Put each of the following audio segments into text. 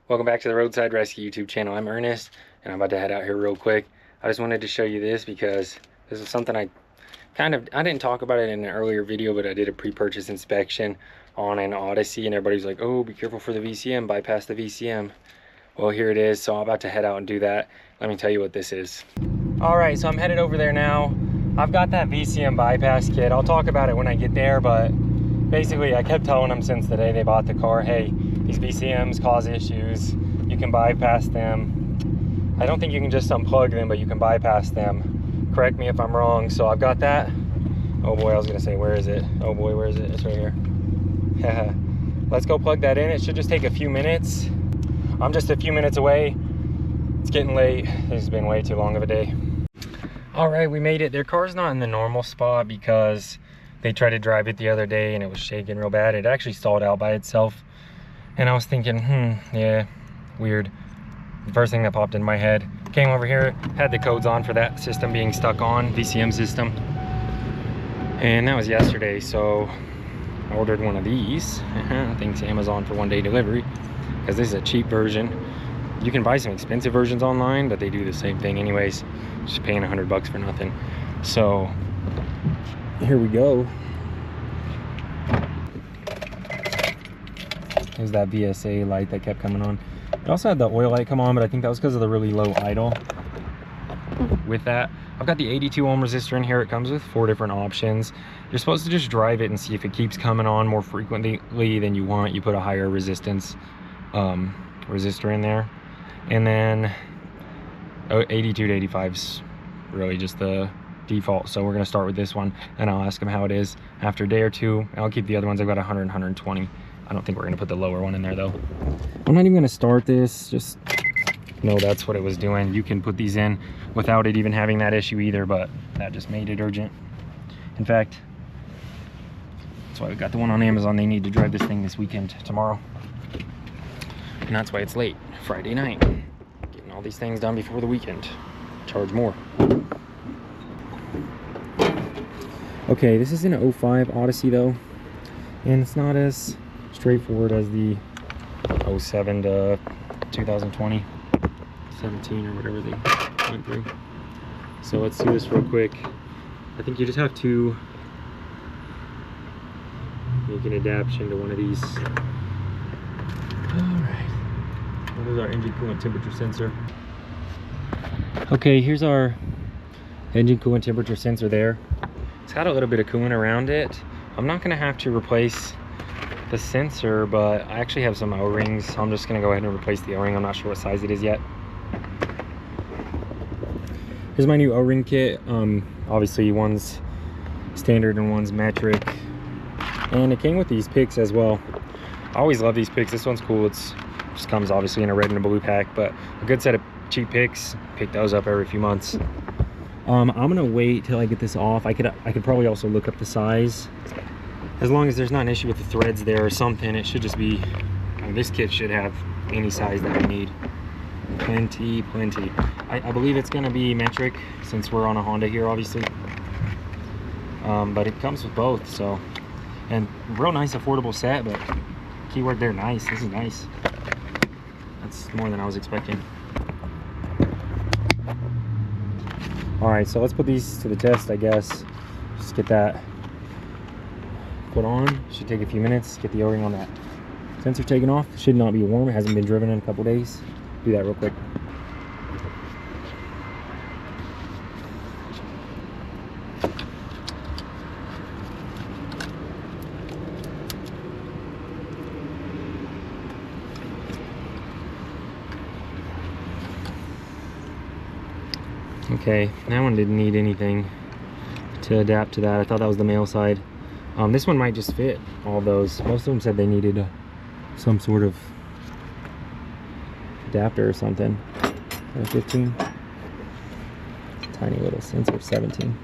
Welcome back to the Roadside Rescue YouTube channel. I'm Ernest, and I'm about to head out here real quick. I just wanted to show you this because this is something I didn't talk about it in an earlier video, but I did a pre-purchase inspection on an Odyssey, and everybody's like, oh, be careful for the VCM, bypass the VCM. Well, here it is, so I'm about to head out and do that. Let me tell you what this is. All right, so I'm headed over there now. I've got that VCM bypass kit. I'll talk about it when I get there, but basically I kept telling them since the day they bought the car, hey, these VCMs cause issues. You can bypass them. I don't think you can just unplug them, but you can bypass them. Correct me if I'm wrong. So I've got that. Oh boy, I was gonna say, where is it? Oh boy, where is it? It's right here. Let's go plug that in. It should just take a few minutes. I'm just a few minutes away. It's getting late. This has been way too long of a day. All right, we made it. Their car's not in the normal spot because they tried to drive it the other day and it was shaking real bad. It actually stalled out by itself. And I was thinking, yeah, weird. The first thing that popped in my head. Came over here, had the codes on for that system being stuck on, VCM system. And that was yesterday, so I ordered one of these. Thanks Amazon for 1-day delivery, because this is a cheap version. You can buy some expensive versions online, but they do the same thing anyways. Just paying $100 for nothing. So here we go. There's that VSA light that kept coming on. It also had the oil light come on, but I think that was because of the really low idle. With that, I've got the 82 ohm resistor in here. It comes with 4 different options. You're supposed to just drive it and see if it keeps coming on more frequently than you want. You put a higher resistance resistor in there. And then 82 to 85 is really just the default. So we're gonna start with this one and I'll ask them how it is after a day or two. I'll keep the other ones. I've got 100 and 120. I don't think we're gonna put the lower one in there though. I'm not even gonna start this, just know that's what it was doing. You can put these in without it even having that issue either, but that just made it urgent. In fact, that's why we got the one on Amazon. They need to drive this thing this weekend, tomorrow. And that's why it's late, Friday night. Getting all these things done before the weekend. Charge more. Okay, this is an 05 Odyssey though, and it's not as straightforward as the 07 to 2020, 17 or whatever they went through. So let's do this real quick. I think you just have to make an adaptation to one of these. All right, well, there's our engine coolant temperature sensor. Okay, here's our engine coolant temperature sensor there. It's got a little bit of coolant around it. I'm not gonna have to replace the sensor, but I actually have some O-rings, so I'm just gonna go ahead and replace the O-ring. I'm not sure what size it is yet. Here's my new O-ring kit. Obviously one's standard and one's metric, and it came with these picks as well. I always love these picks. This one's cool. It's just comes obviously in a red and a blue pack, but a good set of cheap picks. Pick those up every few months. I'm gonna wait till I get this off. I could probably also look up the size. As long as there's not an issue with the threads there or something, it should just be, this kit should have any size that we need. Plenty. I believe it's gonna be metric since we're on a Honda here, obviously. But it comes with both, so. And real nice, affordable set, but keyword there, nice. This is nice. That's more than I was expecting. All right, so let's put these to the test, I guess. Just get that put on. Should take a few minutes. Get the O-ring on that sensor taken off. Should not be warm. It hasn't been driven in a couple days. Do that real quick. Okay, that one didn't need anything to adapt to that. I thought that was the male side. This one might just fit all those. Most of them said they needed some sort of adapter or something. 15. Tiny little sensor, 17.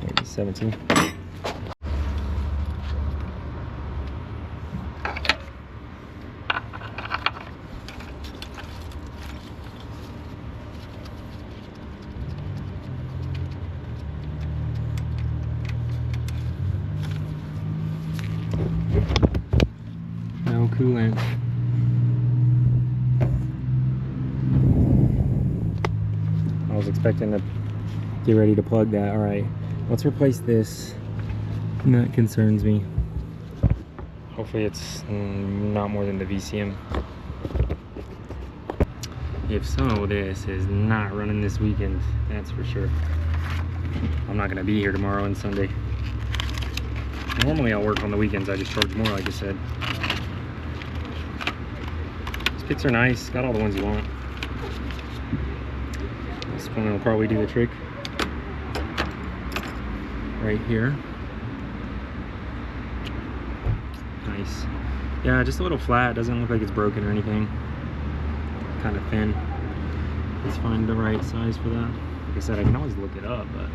Maybe 17. coolant. I was expecting to get ready to plug that. All right, let's replace this. And that concerns me. Hopefully it's not more than the VCM. If so, this is not running this weekend, that's for sure. I'm not gonna be here tomorrow and Sunday. Normally I'll work on the weekends, I just charge more, like I said. These kits are nice, got all the ones you want. This one will probably do the trick. Right here. Nice. Yeah, just a little flat, doesn't look like it's broken or anything. Kind of thin. Let's find the right size for that. Like I said, I can always look it up, but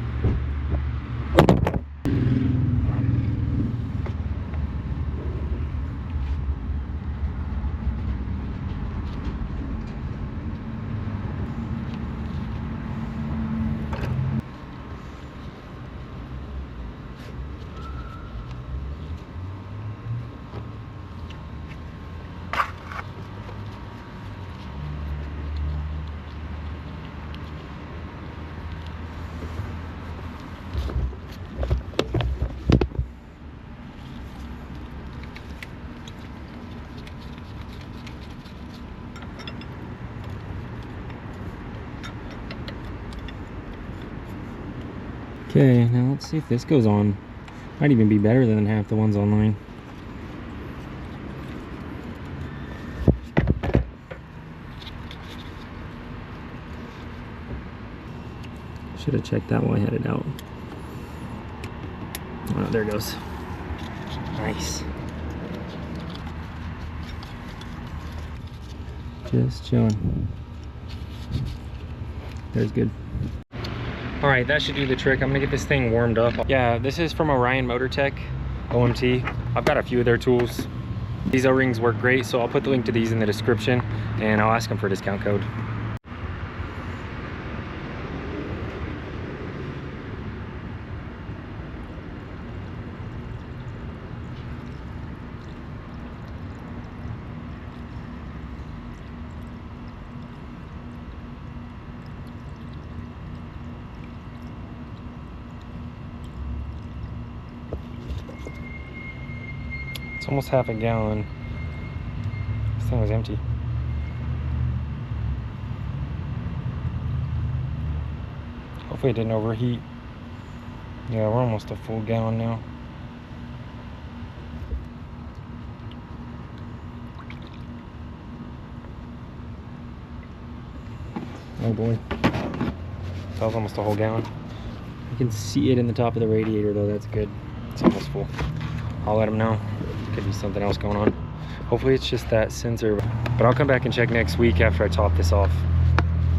okay, now let's see if this goes on. Might even be better than half the ones online. Should have checked that while I had it out. Oh, there it goes. Nice. Just chilling. There's good. All right, that should do the trick. I'm gonna get this thing warmed up. Yeah, this is from Orion Motor Tech, OMT. I've got a few of their tools. These O-rings work great, so I'll put the link to these in the description and I'll ask them for a discount code. It's almost half a gallon. This thing was empty. Hopefully it didn't overheat. Yeah, we're almost a full gallon now. Oh boy. That was almost a whole gallon. You can see it in the top of the radiator though, that's good. It's almost full. I'll let them know. Could be something else going on. Hopefully it's just that sensor, but I'll come back and check next week after I top this off.